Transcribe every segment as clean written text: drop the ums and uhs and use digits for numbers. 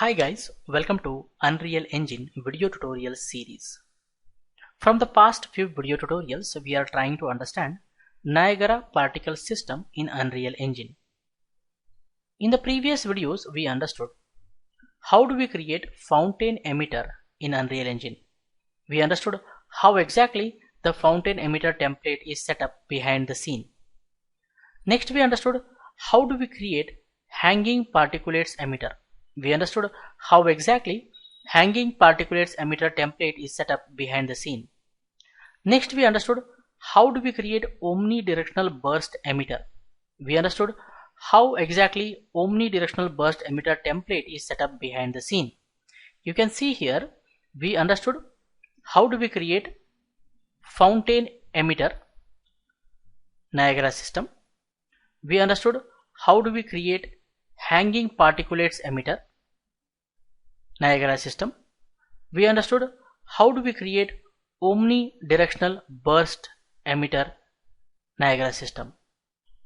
Hi guys, welcome to Unreal Engine video tutorial series. From the past few video tutorials, we are trying to understand Niagara particle system in Unreal Engine. In the previous videos, we understood how do we create fountain emitter in Unreal Engine. We understood how exactly the fountain emitter template is set up behind the scene. Next, we understood how do we create hanging particulates emitter. We understood how exactly hanging particulates emitter template is set up behind the scene. Next, we understood how do we create omnidirectional burst emitter. We understood how exactly omnidirectional burst emitter template is set up behind the scene. You can see here we understood how do we create fountain emitter Niagara system. We understood how do we create hanging particulates emitter Niagara system. We understood how do we create omnidirectional burst emitter Niagara system,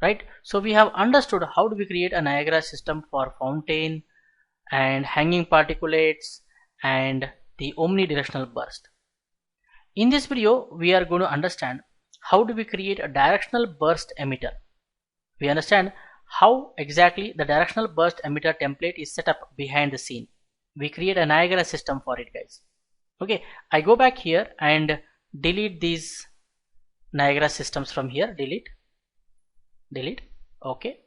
right? So we have understood how do we create a Niagara system for fountain and hanging particulates and the omnidirectional burst. In this video we are going to understand how do we create a directional burst emitter. We understand how exactly the directional burst emitter template is set up behind the scene. We create a Niagara system for it, guys. Okay, I go back here and delete these Niagara systems from here. Delete. Okay.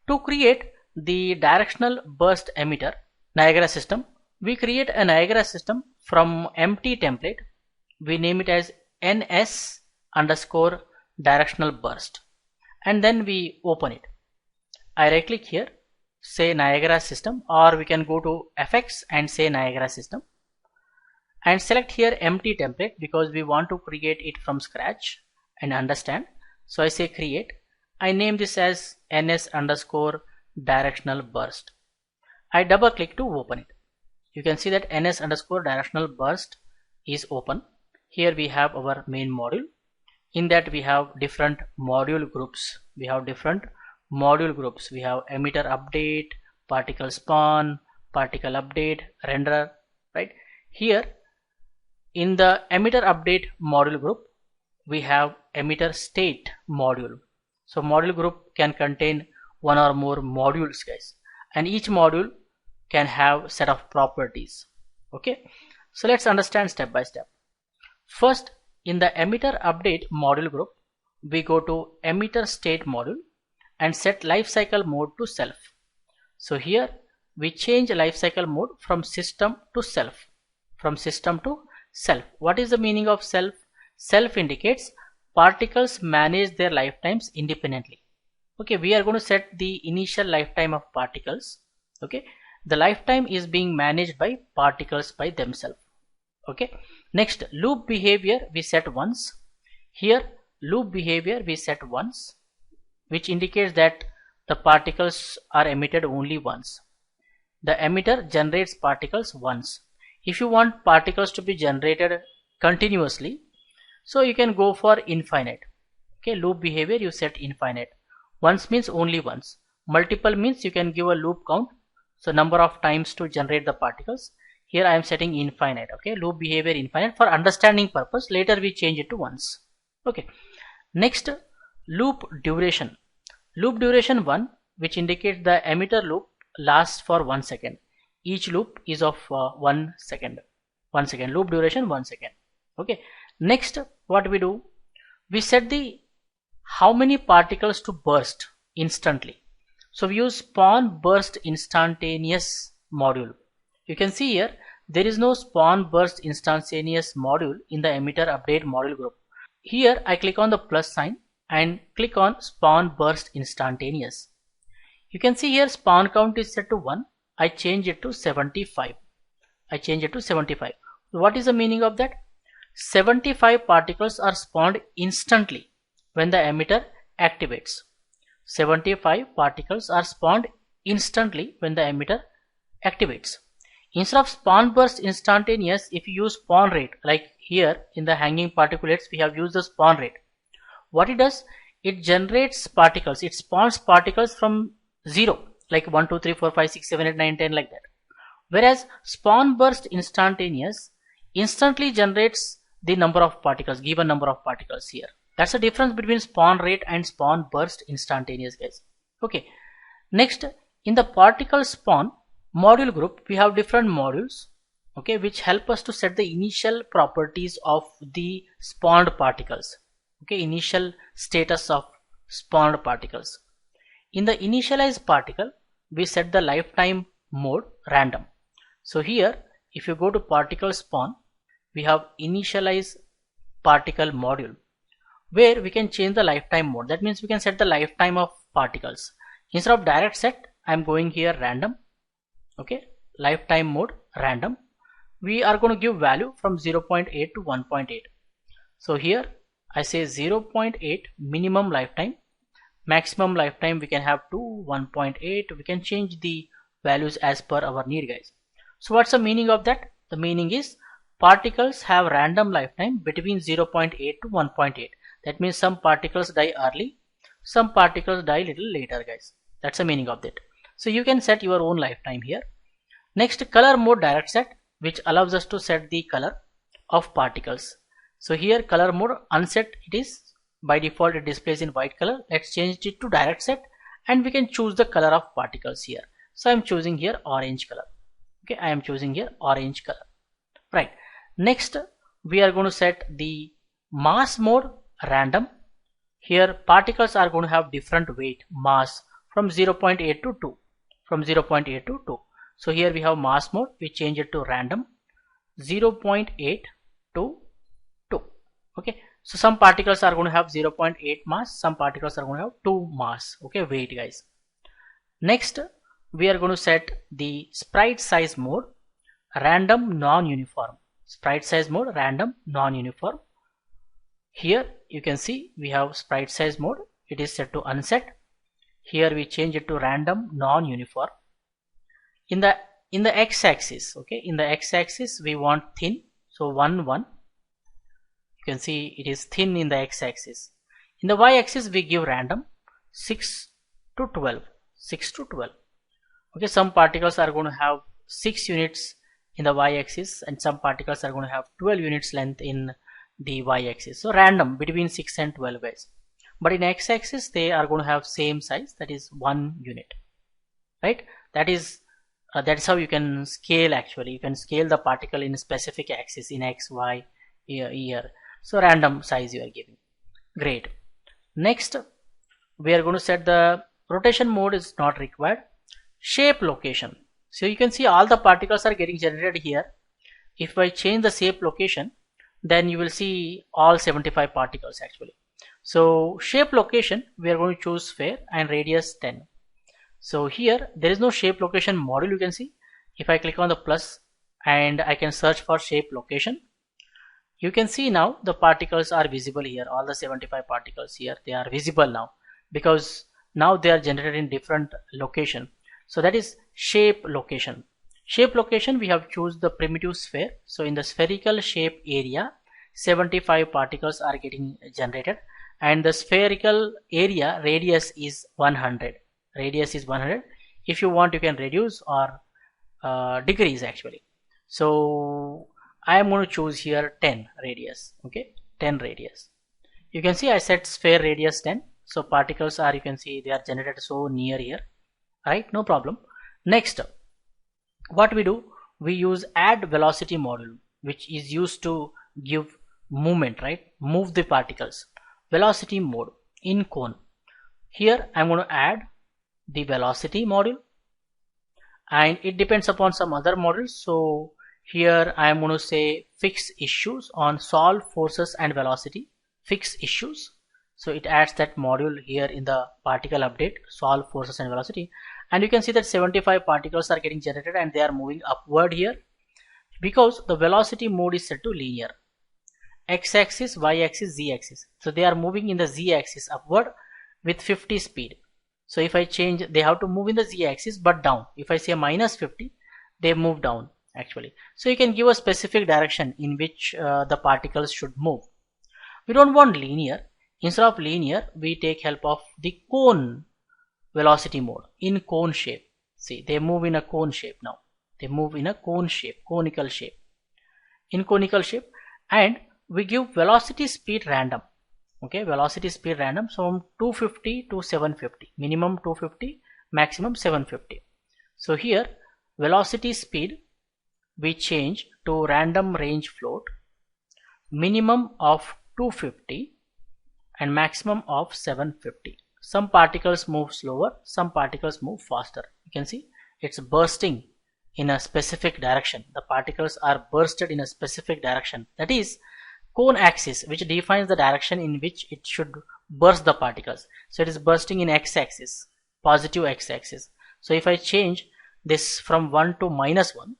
To create the directional burst emitter Niagara system, we create a Niagara system from empty template. We name it as ns underscore directional burst, and then we open it. I right click here, say Niagara system, or we can go to FX and say Niagara system and select here empty template because we want to create it from scratch and understand. So I say create. I name this as ns underscore directional burst. I double click to open it. You can see that ns underscore directional burst is open. Here we have our main module. In that we have different module groups. We have emitter update, particle spawn, particle update, renderer, right? Here in the emitter update module group we have emitter state module. So module group can contain one or more modules, guys, and each module can have set of properties. Okay, so let's understand step by step. First, in the emitter update module group we go to emitter state module and set lifecycle mode to self. So here we change lifecycle mode from system to self. What is the meaning of self? Self indicates particles manage their lifetimes independently. Okay, we are going to set the initial lifetime of particles. Okay, the lifetime is being managed by particles by themselves. Okay, next, loop behavior we set once. Here loop behavior we set once, which indicates that the particles are emitted only once. The emitter generates particles once. If you want particles to be generated continuously, so you can go for infinite. Okay, loop behavior you set infinite. Once means only once. Multiple means you can give a loop count, so number of times to generate the particles. Here I am setting infinite. Okay, loop behavior infinite for understanding purpose. Later we change it to once. Okay, next, loop duration. Loop duration 1, which indicates the emitter loop lasts for 1 second. Each loop is of 1 second. 1 second. Loop duration 1 second. Okay. Next, what we do? We set the how many particles to burst instantly. So we use spawn burst instantaneous module. You can see here there is no spawn burst instantaneous module in the emitter update module group. Here I click on the plus sign and click on spawn burst instantaneous. You can see here spawn count is set to 1. I change it to 75. What is the meaning of that? 75 particles are spawned instantly when the emitter activates. 75 particles are spawned instantly when the emitter activates. Instead of spawn burst instantaneous, if you use spawn rate, like here in the hanging particulates we have used the spawn rate. What it does, it generates particles, it spawns particles from 0, like 1 2 3 4 5 6 7 8 9 10, like that. Whereas spawn burst instantaneous instantly generates the number of particles, given number of particles here. That's the difference between spawn rate and spawn burst instantaneous, guys. Okay. Next, in the particle spawn module group, we have different modules, okay, which help us to set the initial properties of the spawned particles. Okay, initial status of spawned particles. In the initialized particle, we set the lifetime mode random. So here, if you go to particle spawn, we have initialize particle module, where we can change the lifetime mode. That means we can set the lifetime of particles. Instead of direct set, I am going here random. Okay, lifetime mode random. We are going to give value from 0.8 to 1.8. So here I say 0.8 minimum lifetime, maximum lifetime we can have to 1.8. We can change the values as per our need, guys. So what's the meaning of that? The meaning is particles have random lifetime between 0.8 to 1.8. That means some particles die early, some particles die little later, guys. That's the meaning of that. So you can set your own lifetime here. Next, color mode direct set, which allows us to set the color of particles. So here color mode unset, it is by default it displays in white color. Let's change it to direct set and we can choose the color of particles here. So I am choosing here orange color. Okay, I am choosing here orange color. Right. Next, we are going to set the mass mode random. Here particles are going to have different weight, mass from 0.8 to 2. From 0.8 to 2. So here we have mass mode, we change it to random 0.8 to 2. Okay, so some particles are going to have 0.8 mass, some particles are going to have 2 mass. Okay, weight, guys. Next, we are going to set the sprite size mode random non-uniform. Sprite size mode random non-uniform. Here you can see we have sprite size mode, it is set to unset. Here we change it to random non-uniform. In the x-axis, okay, in the x-axis we want thin, so 1 1. You can see it is thin in the x-axis. In the y-axis we give random 6 to 12, 6 to 12. Okay, some particles are going to have 6 units in the y-axis and some particles are going to have 12 units length in the y-axis. So random between 6 and 12, guys. But in x-axis they are going to have same size, that is 1 unit, right? That's how you can scale. Actually you can scale the particle in a specific axis in x, y, here. So random size you are giving. Great. Next, we are going to set the rotation mode is not required. Shape location. So you can see all the particles are getting generated here. If I change the shape location, then you will see all 75 particles actually. So shape location, we are going to choose sphere and radius 10. So here there is no shape location module, you can see. If I click on the plus and I can search for shape location, you can see now the particles are visible here. All the 75 particles here, they are visible now because now they are generated in different location. So that is shape location. Shape location, we have choose the primitive sphere. So in the spherical shape area, 75 particles are getting generated and the spherical area radius is 100. Radius is 100. If you want, you can reduce or decrease actually. So I am going to choose here 10 radius. Okay, 10 radius. You can see I set sphere radius 10. So particles are, you can see they are generated so near here, right? No problem. Next, what we do, we use add velocity module, which is used to give movement, right? Move the particles. Velocity mode in cone. Here I am going to add the velocity module and it depends upon some other modules. So here I am going to say fix issues on solve forces and velocity, fix issues. So it adds that module here in the particle update, solve forces and velocity, and you can see that 75 particles are getting generated and they are moving upward here because the velocity mode is set to linear, x-axis, y-axis, z-axis. So they are moving in the z-axis upward with 50 speed. So if I change, they have to move in the z-axis but down. If I say minus 50, they move down actually. So you can give a specific direction in which the particles should move. We don't want linear. Instead of linear, we take help of the cone velocity mode in cone shape. See, they move in a cone shape now. They move in a conical shape. In conical shape, and we give velocity speed random. Okay, velocity speed random, so from 250 to 750, minimum 250, maximum 750. So here velocity speed we change to random range float, minimum of 250 and maximum of 750. Some particles move slower, some particles move faster. You can see it's bursting in a specific direction. The particles are bursted in a specific direction, that is cone axis, which defines the direction in which it should burst the particles. So it is bursting in x-axis, positive x-axis. So if I change this from 1 to -1,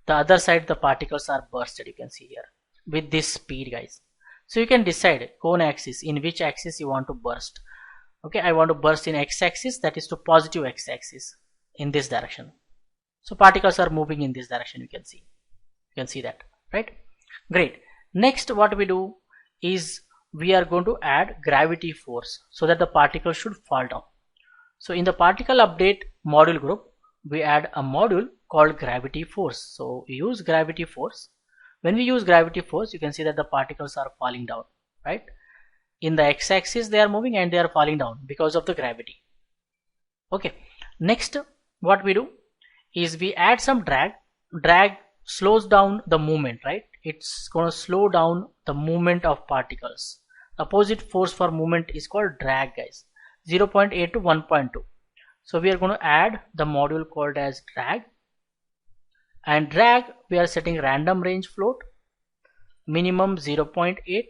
the other side the particles are bursted, you can see here, with this speed, guys. So you can decide cone axis in which axis you want to burst. Okay, I want to burst in x-axis, that is to positive x-axis, in this direction. So particles are moving in this direction, you can see that, right? Great. Next, what we do is we are going to add gravity force so that the particle should fall down. So in the particle update module group, we add a module called gravity force. So we use gravity force. When we use gravity force, you can see that the particles are falling down, right? In the x-axis they are moving and they are falling down because of the gravity. Okay. Next, what we do is we add some drag. Drag slows down the movement, right? It's going to slow down the movement of particles. Opposite force for movement is called drag, guys. 0.8 to 1.2. So we are going to add the module called as drag. And drag, we are setting random range float, minimum 0.8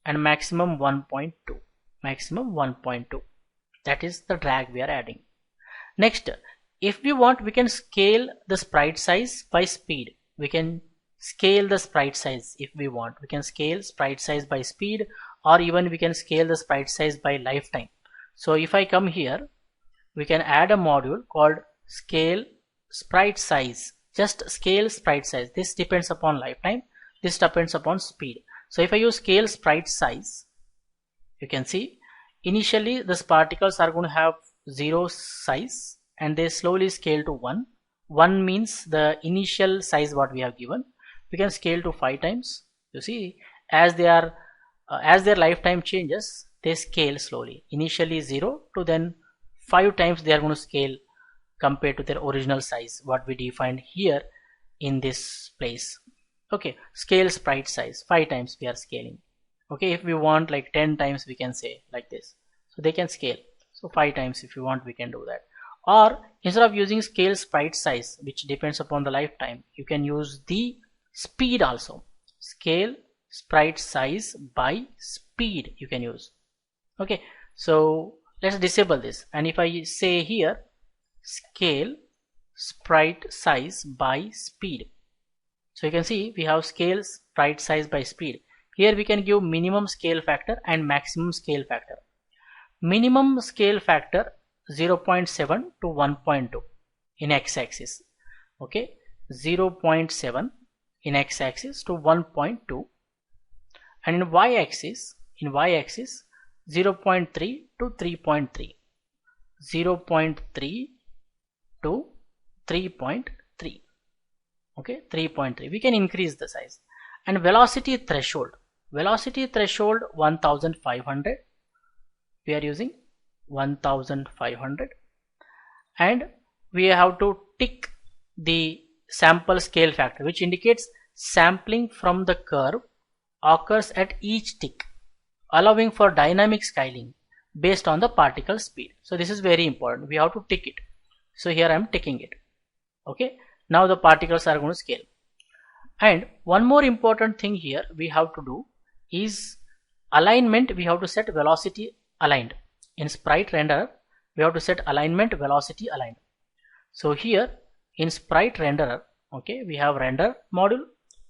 and maximum 1.2. Maximum 1.2. That is the drag we are adding. Next, if we want, we can scale the sprite size by speed. We can scale the sprite size if we want. We can scale sprite size by speed, or even we can scale the sprite size by lifetime. So if I come here, we can add a module called scale sprite size. Just scale sprite size. This depends upon lifetime. This depends upon speed. So if I use scale sprite size, you can see initially these particles are going to have 0 size and they slowly scale to 1. 1 means the initial size what we have given. We can scale to 5 times. You see, as they are as their lifetime changes, they scale slowly. Initially 0 to then 5 times they are going to scale compared to their original size what we defined here in this place. Okay, scale sprite size 5 times we are scaling. Okay, if we want like 10 times we can say like this. So they can scale. So 5 times if you want we can do that. Or instead of using scale sprite size, which depends upon the lifetime, you can use the speed also. Scale sprite size by speed you can use. Okay, so let's disable this, and if I say here scale sprite size by speed, so you can see we have scale sprite size by speed. Here we can give minimum scale factor and maximum scale factor. Minimum scale factor 0.7 to 1.2 in x-axis. Okay, 0.7 in x-axis to 1.2, and in y-axis 0.3 to 3.3, 0.3 to 3.3. Okay, 3.3. We can increase the size. And velocity threshold 1500. We are using 1500, and we have to tick the sample scale factor, which indicates sampling from the curve occurs at each tick, allowing for dynamic scaling based on the particle speed. So this is very important. We have to tick it. So here I am ticking it. Okay, now the particles are going to scale. And one more important thing here we have to do is alignment. We have to set velocity aligned. In sprite renderer we have to set alignment velocity aligned. So here in sprite renderer, okay, we have render module.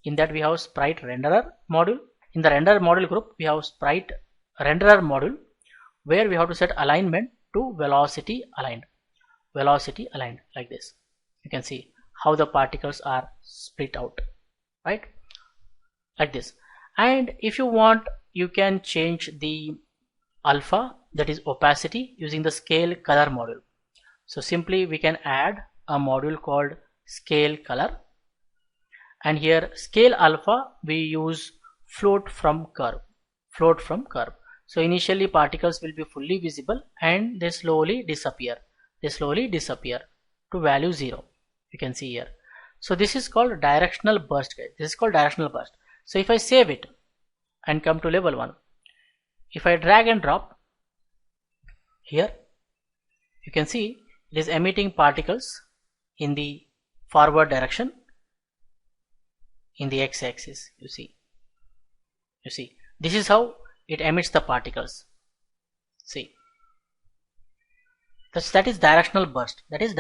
In that we have sprite renderer module. In the render module group we have sprite renderer module, where we have to set alignment to velocity aligned. Velocity aligned like this. You can see how the particles are split out, right, like this. And if you want, you can change the alpha, that is opacity, using the scale color module. So simply we can add a module called scale color, and here scale alpha we use float from curve. So initially particles will be fully visible and they slowly disappear to value 0. You can see here. So this is called directional burst, guys. This is called directional burst. So if I save it and come to level 1, if I drag and drop here, you can see it is emitting particles in the forward direction in the x-axis. You see this is how it emits the particles. See, that is directional burst. Guys.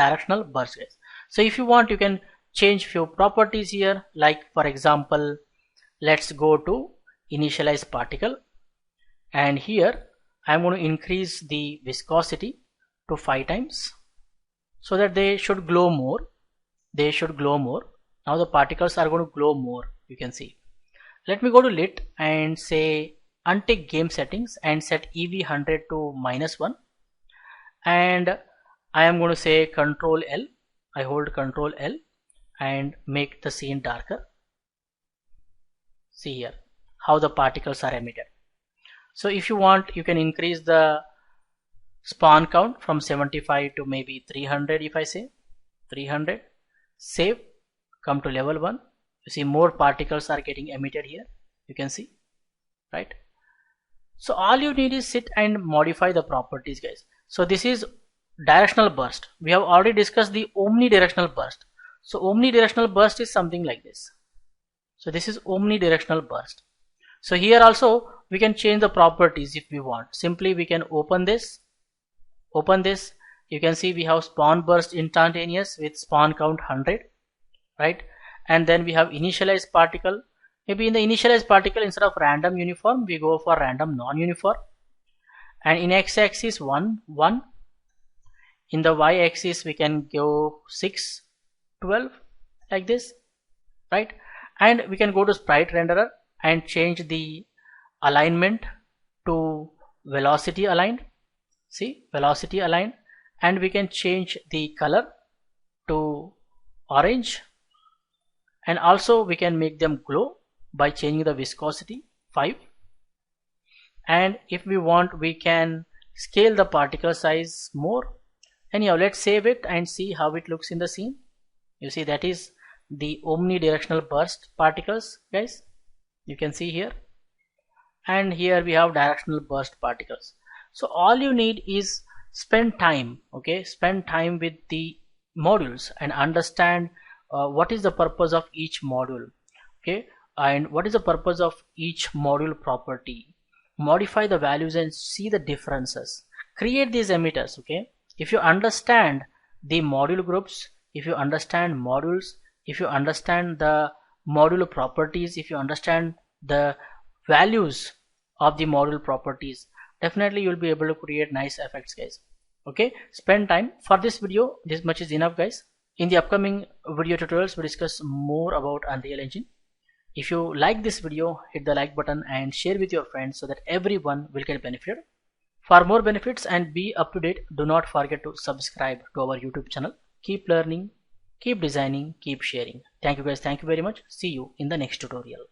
So if you want, you can change few properties here, like for example, let's go to initialize particle, and here I'm going to increase the viscosity to 5 times so that they should glow more. Now the particles are going to glow more. You can see. Let me go to lit and say untick game settings and set EV100 to -1, and I am going to say Control L. I hold Control L and make the scene darker. See here how the particles are emitted. So if you want, you can increase the spawn count from 75 to maybe 300. If I say 300, save, come to level 1. You see more particles are getting emitted here. You can see, right? So all you need is sit and modify the properties, guys. So this is directional burst. We have already discussed the omnidirectional burst. So omnidirectional burst is something like this. So this is omnidirectional burst. So here also we can change the properties if we want. Simply we can open this. You can see we have spawn burst instantaneous with spawn count 100, right? And then we have initialized particle. Maybe in the initialized particle, instead of random uniform, we go for random non-uniform. And in x-axis 1, 1. In the y-axis we can go 6, 12, like this, right? And we can go to sprite renderer and change the alignment to velocity aligned. See, velocity aligned, and we can change the color to orange, and also we can make them glow by changing the viscosity 5. And if we want, we can scale the particle size more. Anyhow, let's save it and see how it looks in the scene. You see, that is the omnidirectional burst particles, guys. You can see here, and here we have directional burst particles. So all you need is spend time, okay? Spend time with the modules and understand what is the purpose of each module, okay? And what is the purpose of each module property. Modify the values and see the differences. Create these emitters, okay? If you understand the module groups, if you understand modules, if you understand the module properties, if you understand the values of the module properties, definitely you'll be able to create nice effects, guys. Okay, spend time. For this video, this much is enough, guys. In the upcoming video tutorials, we discuss more about Unreal Engine. If you like this video, hit the like button and share with your friends so that everyone will get benefited. For more benefits and be up to date, do not forget to subscribe to our YouTube channel. Keep learning, keep designing, keep sharing. Thank you, guys. Thank you very much. See you in the next tutorial.